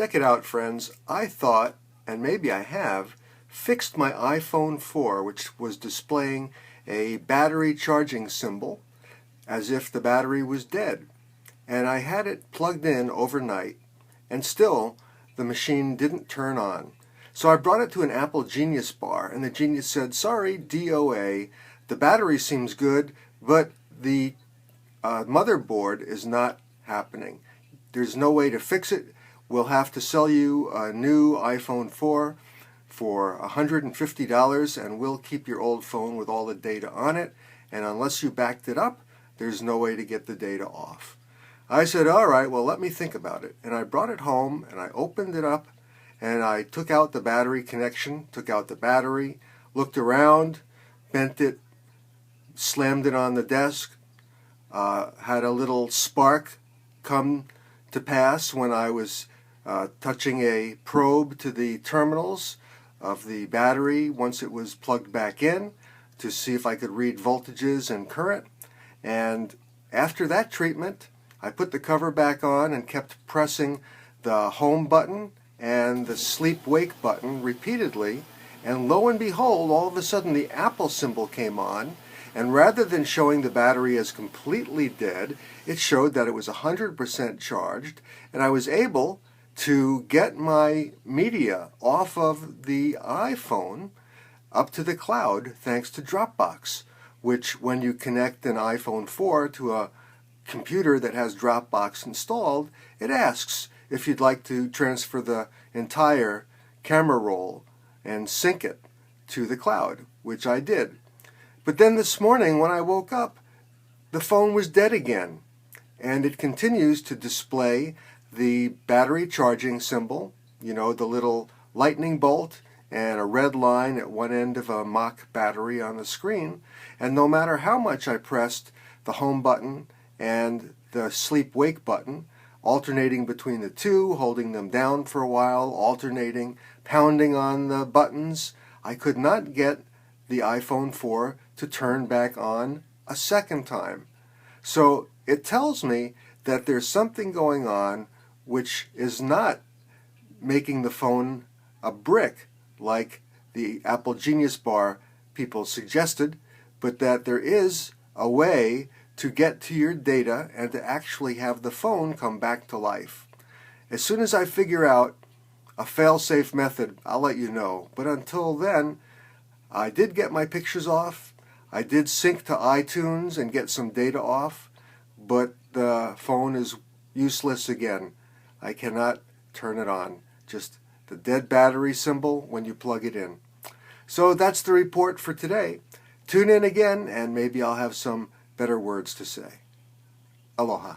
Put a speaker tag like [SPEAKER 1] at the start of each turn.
[SPEAKER 1] Check it out, friends. I thought, and maybe I have, fixed my iPhone 4, which was displaying a battery charging symbol as if the battery was dead. And I had it plugged in overnight, and still the machine didn't turn on. So I brought it to an Apple Genius bar, and the Genius said, "Sorry, DOA, the battery seems good, but the motherboard is not happening. There's no way to fix it. We'll have to sell you a new iPhone 4 for $150, and we'll keep your old phone with all the data on it, and unless you backed it up, there's no way to get the data off." I said, "All right, well, let me think about it." And I brought it home, and I opened it up, and I took out the battery connection, took out the battery, looked around, bent it, slammed it on the desk, had a little spark come to pass when I was touching a probe to the terminals of the battery once it was plugged back in to see if I could read voltages and current. And after that treatment, I put the cover back on and kept pressing the home button and the sleep wake button repeatedly, and lo and behold, all of a sudden the Apple symbol came on, and rather than showing the battery as completely dead, it showed that it was 100% charged, and I was able to get my media off of the iPhone up to the cloud thanks to Dropbox, which when you connect an iPhone 4 to a computer that has Dropbox installed, it asks if you'd like to transfer the entire camera roll and sync it to the cloud, which I did. But then this morning when I woke up, the phone was dead again, and it continues to display the battery charging symbol, you know, the little lightning bolt and a red line at one end of a mock battery on the screen, and no matter how much I pressed the home button and the sleep wake button, alternating between the two, holding them down for a while, alternating, pounding on the buttons, I could not get the iPhone 4 to turn back on a second time. So it tells me that there's something going on which is not making the phone a brick like the Apple Genius Bar people suggested, but that there is a way to get to your data and to actually have the phone come back to life. As soon as I figure out a fail-safe method, I'll let you know. But until then, I did get my pictures off. I did sync to iTunes and get some data off, but the phone is useless again. I cannot turn it on. Just the dead battery symbol when you plug it in. So that's the report for today. Tune in again, and maybe I'll have some better words to say. Aloha.